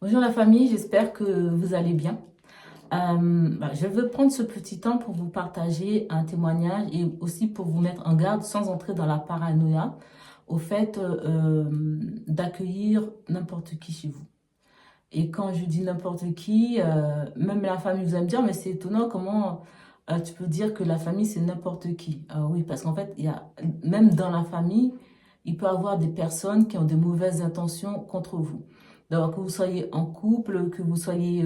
Bonjour la famille, j'espère que vous allez bien. Je veux prendre ce petit temps pour vous partager un témoignage et aussi pour vous mettre en garde sans entrer dans la paranoïa au fait d'accueillir n'importe qui chez vous. Et quand je dis n'importe qui, même la famille, vous allez me dire, mais c'est étonnant comment tu peux dire que la famille c'est n'importe qui. Oui, parce qu'en fait, même dans la famille, il peut y avoir des personnes qui ont de mauvaises intentions contre vous. Donc, que vous soyez en couple, que vous soyez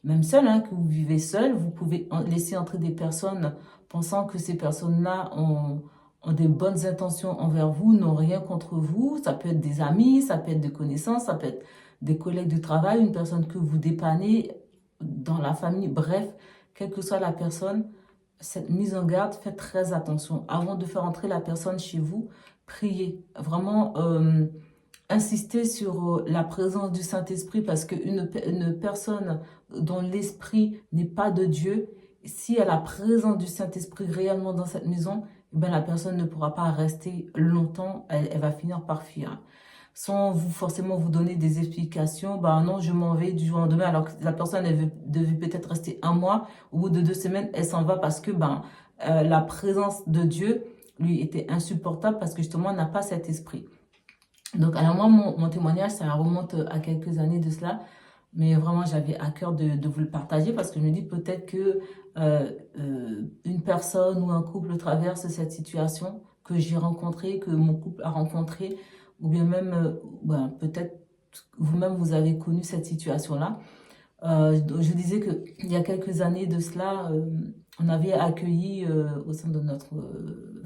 même seul, hein, que vous vivez seul, vous pouvez laisser entrer des personnes pensant que ces personnes-là ont des bonnes intentions envers vous, n'ont rien contre vous. Ça peut être des amis, ça peut être des connaissances, ça peut être des collègues de travail, une personne que vous dépannez dans la famille. Bref, quelle que soit la personne, cette mise en garde, faites très attention. Avant de faire entrer la personne chez vous, priez. Vraiment, insistez sur la présence du Saint-Esprit parce une personne dont l'esprit n'est pas de Dieu, si elle a la présence du Saint-Esprit réellement dans cette maison, eh ben, la personne ne pourra pas rester longtemps, elle va finir par fuir. Sans vous forcément vous donner des explications, bah non, je m'en vais du jour au lendemain, alors que la personne, devait peut-être rester un mois, au bout de 2 semaines, elle s'en va parce que la présence de Dieu lui était insupportable parce que justement, elle n'a pas cet esprit. Donc, alors moi, mon témoignage, ça remonte à quelques années de cela, mais vraiment, j'avais à cœur de vous le partager parce que je me dis peut-être que une personne ou un couple traverse cette situation que j'ai rencontrée, que mon couple a rencontrée, ou bien même, peut-être vous-même, vous avez connu cette situation-là. Je disais qu'il y a quelques années de cela, on avait accueilli au sein de notre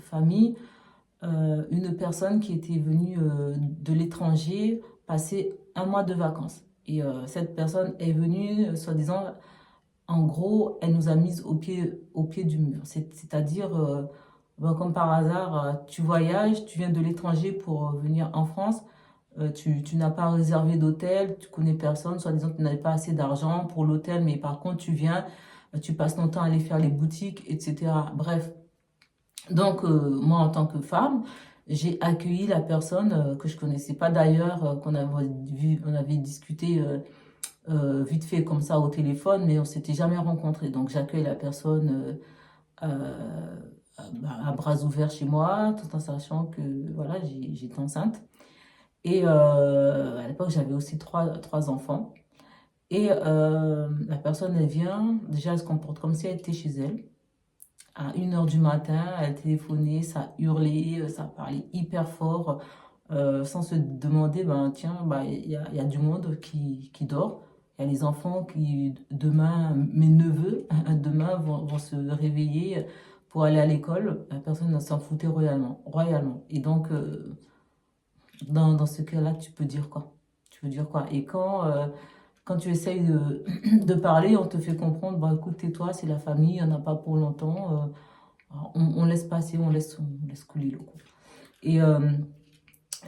famille une personne qui était venue de l'étranger passer un mois de vacances. Et cette personne est venue, soi-disant, en gros, elle nous a mises au pied du mur. C'est-à-dire, comme par hasard, tu voyages, tu viens de l'étranger pour venir en France, tu n'as pas réservé d'hôtel, tu connais personne, soi-disant tu n'avais pas assez d'argent pour l'hôtel, mais par contre tu viens, tu passes ton temps à aller faire les boutiques, etc. Bref, donc, moi, en tant que femme, j'ai accueilli la personne que je connaissais pas d'ailleurs, on avait discuté vite fait comme ça au téléphone, mais on s'était jamais rencontrés. Donc, j'accueille la personne à bras ouverts chez moi, tout en sachant que voilà, j'étais enceinte. Et à l'époque, j'avais aussi trois enfants. Et la personne, elle vient, déjà, elle se comporte comme si elle était chez elle à 1 heure du matin, elle téléphonait, ça hurlait, ça parlait hyper fort, sans se demander, ben tiens, il y a du monde qui dort. Il y a les enfants qui, demain, mes neveux, demain, vont se réveiller pour aller à l'école. La personne s'en foutait royalement, royalement. Et donc, dans ce cas-là, tu peux dire quoi? Tu peux dire quoi? Et quand tu essayes de parler, on te fait comprendre, bah écoute, tais-toi, c'est la famille, il n'y en a pas pour longtemps. On laisse passer, on laisse couler le coup. Et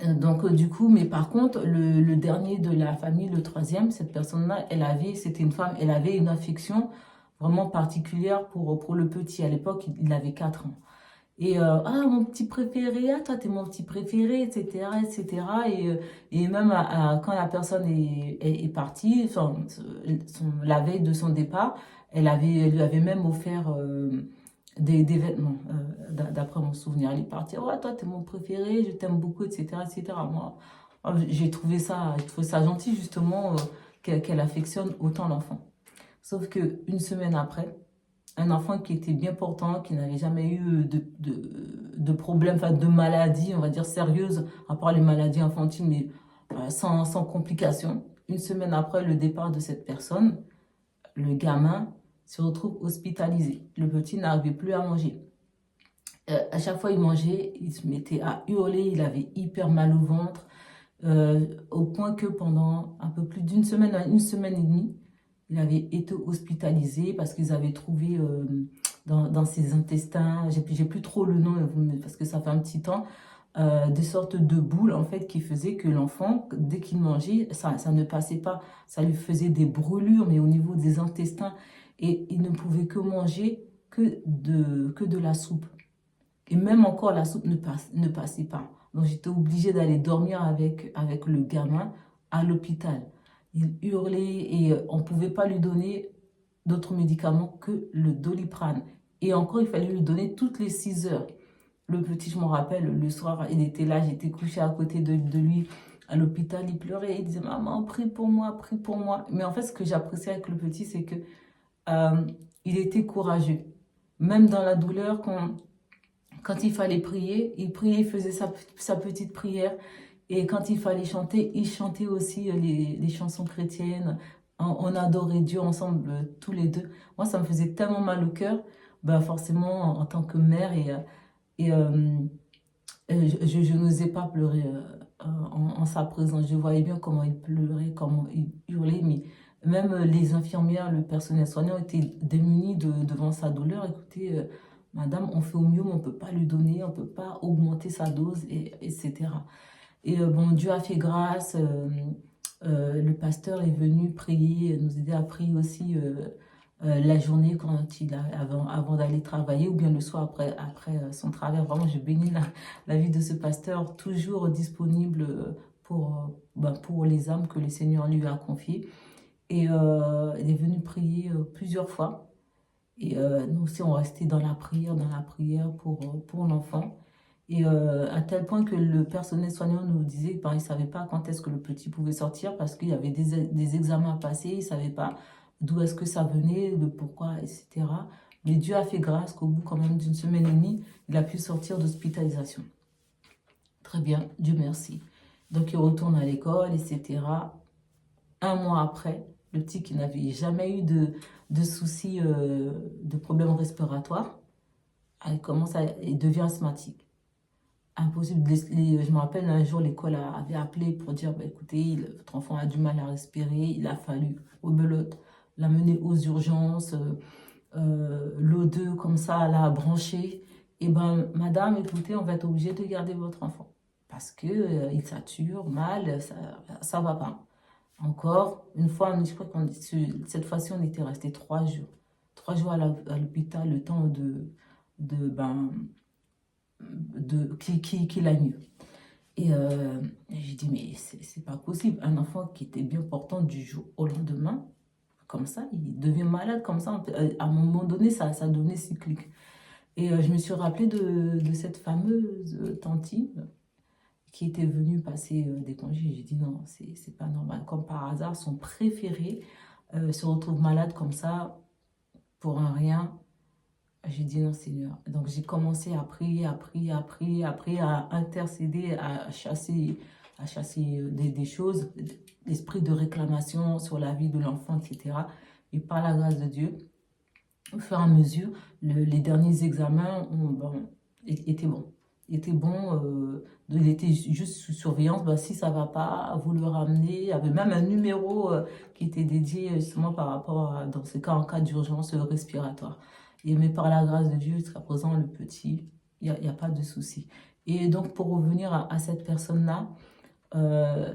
donc, du coup, mais par contre, le dernier de la famille, le troisième, cette personne-là, c'était une femme, elle avait une affection vraiment particulière pour le petit. À l'époque, il avait 4 ans. Et ah, mon petit préféré, ah, toi, t'es mon petit préféré, etc., etc. Et même quand la personne est partie, enfin, la veille de son départ, elle lui avait même offert des vêtements, d'après mon souvenir. Elle est partie, oh, toi, t'es mon préféré, je t'aime beaucoup, etc., etc. Moi, j'ai trouvé ça gentil, justement, qu'elle affectionne autant l'enfant. Sauf que une semaine après, un enfant qui était bien portant, qui n'avait jamais eu de problème, enfin de maladie, on va dire sérieuse, à part les maladies infantines, mais sans complications. Une semaine après le départ de cette personne, le gamin se retrouve hospitalisé. Le petit n'arrivait plus à manger. À chaque fois il mangeait, il se mettait à hurler, il avait hyper mal au ventre, au point que pendant un peu plus d'une semaine, 1 semaine et demie, il avait été hospitalisé parce qu'ils avaient trouvé dans ses intestins, j'ai plus trop le nom parce que ça fait un petit temps, des sortes de boules en fait qui faisaient que l'enfant, dès qu'il mangeait, ça ne passait pas. Ça lui faisait des brûlures, mais au niveau des intestins. Et il ne pouvait que manger que de la soupe. Et même encore, la soupe ne passait pas. Donc, j'étais obligée d'aller dormir avec le gamin à l'hôpital. Il hurlait et on ne pouvait pas lui donner d'autres médicaments que le Doliprane. Et encore, il fallait lui donner toutes les 6 heures. Le petit, je me rappelle, le soir, il était là, j'étais couchée à côté de lui à l'hôpital, il pleurait, il disait, maman, prie pour moi, prie pour moi. Mais en fait, ce que j'appréciais avec le petit, c'est que euh, il était courageux. Même dans la douleur, quand il fallait prier, il priait, il faisait sa petite prière. Et quand il fallait chanter, il chantait aussi les chansons chrétiennes. On adorait Dieu ensemble, tous les deux. Moi, ça me faisait tellement mal au cœur, bah forcément, en tant que mère. Je n'osais pas pleurer en sa présence. Je voyais bien comment il pleurait, comment il hurlait. Mais même les infirmières, le personnel soignant étaient démunis devant sa douleur. Écoutez, madame, on fait au mieux, mais on ne peut pas lui donner, on ne peut pas augmenter sa dose, etc. Et bon, Dieu a fait grâce. Le pasteur est venu prier, nous aider à prier aussi la journée avant d'aller travailler ou bien le soir après son travail. Vraiment, je bénis la vie de ce pasteur, toujours disponible pour les âmes que le Seigneur lui a confiées. Et il est venu prier plusieurs fois. Et nous aussi, on restait dans la prière pour l'enfant. Et à tel point que le personnel soignant nous disait qu'il ne savait pas quand est-ce que le petit pouvait sortir parce qu'il y avait des examens à passer, il ne savait pas d'où est-ce que ça venait, de pourquoi, etc. Mais Dieu a fait grâce qu'au bout quand même d'une semaine et demie, il a pu sortir d'hospitalisation. Très bien, Dieu merci. Donc il retourne à l'école, etc. Un mois après, le petit qui n'avait jamais eu de soucis, de problèmes respiratoires, il devient asthmatique. Impossible. Je me rappelle un jour, l'école avait appelé pour dire, bah, écoutez, votre enfant a du mal à respirer, il a fallu, rebelote, l'amener aux urgences, l'O2 comme ça, l'a branché. Et ben, madame, écoutez, on va être obligé de garder votre enfant. Parce que il sature mal, ça va pas. Encore, une fois, je crois cette fois-ci, on était resté 3 jours. 3 jours à l'hôpital, le temps ben, qu'il aille mieux. Et j'ai dit, mais c'est pas possible. Un enfant qui était bien portant du jour au lendemain, comme ça, il devient malade comme ça. À un moment donné, ça devenait cyclique. Et je me suis rappelée de cette fameuse tantine qui était venue passer des congés. J'ai dit, non, c'est pas normal. Comme par hasard, son préféré se retrouve malade comme ça, pour un rien. J'ai dit non, Seigneur. Donc, j'ai commencé à prier, à prier, à prier, à prier, à intercéder, à chasser des choses, l'esprit de réclamation sur la vie de l'enfant, etc. Et par la grâce de Dieu, au fur et à mesure, les derniers examens étaient bons. Il était juste sous surveillance. Ben, si ça ne va pas, vous le ramenez. Il y avait même un numéro qui était dédié justement par rapport à, dans ce cas, en cas d'urgence respiratoire. Mais par la grâce de Dieu, jusqu'à présent, le petit, il n'y a pas de souci. Et donc, pour revenir à cette personne-là, euh,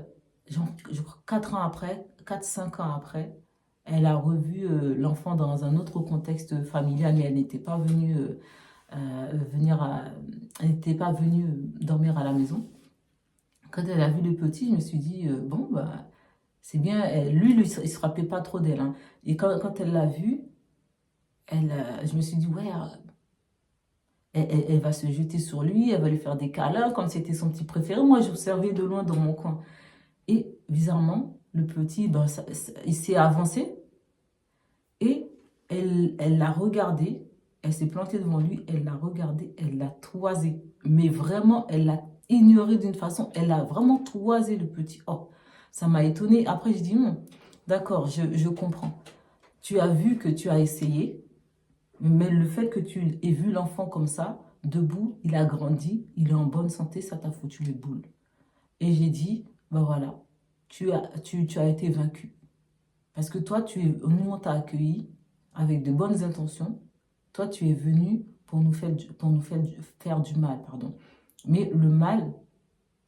je crois 4 ans après, 4-5 ans après, elle a revu l'enfant dans un autre contexte familial, mais elle n'était pas venue, elle n'était pas venue dormir à la maison. Quand elle a vu le petit, je me suis dit, bon, bah, c'est bien, lui, il ne se rappelait pas trop d'elle, hein. Et quand elle l'a vu, je me suis dit, ouais, elle va se jeter sur lui, elle va lui faire des câlins, comme c'était son petit préféré. Moi, j'observais de loin dans mon coin. Et bizarrement, le petit, ben, il s'est avancé et elle l'a regardé. Elle s'est plantée devant lui, elle l'a regardé, elle l'a toisé. Mais vraiment, elle l'a ignoré d'une façon, elle a vraiment toisé le petit. Oh, ça m'a étonnée. Après, je dis, d'accord, je comprends. Tu as vu que tu as essayé, mais le fait que tu aies vu l'enfant comme ça, debout, il a grandi, il est en bonne santé, ça t'a foutu les boules. Et j'ai dit, ben voilà, tu as été vaincu. Parce que toi, nous, on t'a accueilli avec de bonnes intentions. Toi, tu es venu faire du mal, pardon. Mais le mal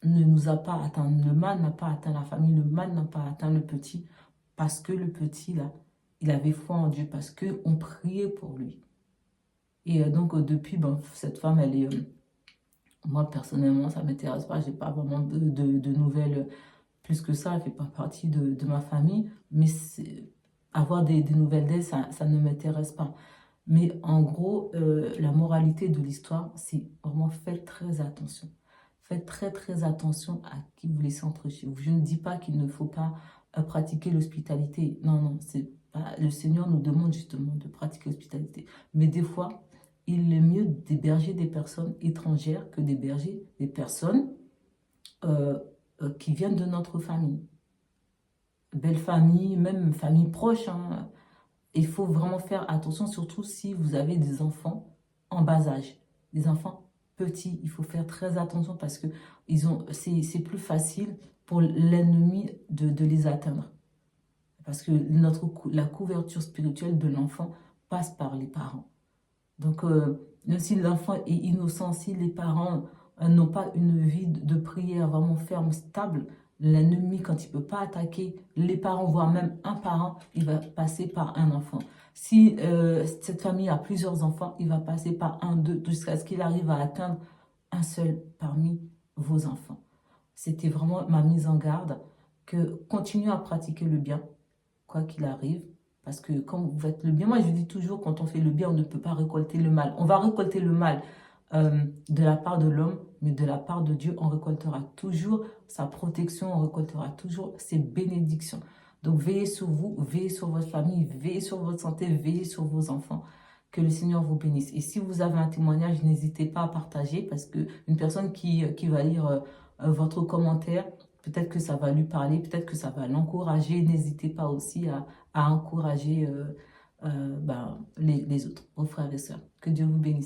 ne nous a pas atteint. Le mal n'a pas atteint la famille. Le mal n'a pas atteint le petit. Parce que le petit, là, il avait foi en Dieu. Parce qu'on priait pour lui. Et donc, depuis, ben, cette femme, elle est... moi, personnellement, ça ne m'intéresse pas. Je n'ai pas vraiment de nouvelles Plus que ça, elle ne fait pas partie de ma famille, mais avoir des nouvelles d'elle, ça ne m'intéresse pas. Mais en gros, la moralité de l'histoire, c'est vraiment faites très attention. Faites très très attention à qui vous laissez entre chez vous. Je ne dis pas qu'il ne faut pas pratiquer l'hospitalité. Non, non, c'est pas... Le Seigneur nous demande justement de pratiquer l'hospitalité. Mais des fois, il est mieux d'héberger des personnes étrangères que d'héberger des personnes euh, qui viennent de notre famille. Belle famille, même famille proche, hein. Il faut vraiment faire attention, surtout si vous avez des enfants en bas âge, des enfants petits. Il faut faire très attention parce que c'est plus facile pour l'ennemi de les atteindre. Parce que la couverture spirituelle de l'enfant passe par les parents. Donc, même si l'enfant est innocent, si les parents n'ont pas une vie de prière vraiment ferme, stable, l'ennemi, quand il ne peut pas attaquer les parents, voire même un parent, il va passer par un enfant. Si cette famille a plusieurs enfants, il va passer par un, deux, jusqu'à ce qu'il arrive à atteindre un seul parmi vos enfants. C'était vraiment ma mise en garde que continuez à pratiquer le bien, quoi qu'il arrive. Parce que quand vous faites le bien, moi je dis toujours, quand on fait le bien, on ne peut pas récolter le mal. On va récolter le mal de la part de l'homme, mais de la part de Dieu, on récoltera toujours sa protection, on récoltera toujours ses bénédictions. Donc veillez sur vous, veillez sur votre famille, veillez sur votre santé, veillez sur vos enfants. Que le Seigneur vous bénisse. Et si vous avez un témoignage, n'hésitez pas à partager parce qu'une personne qui va lire votre commentaire, peut-être que ça va lui parler, peut-être que ça va l'encourager. N'hésitez pas aussi à encourager les autres, vos frères et sœurs. Que Dieu vous bénisse.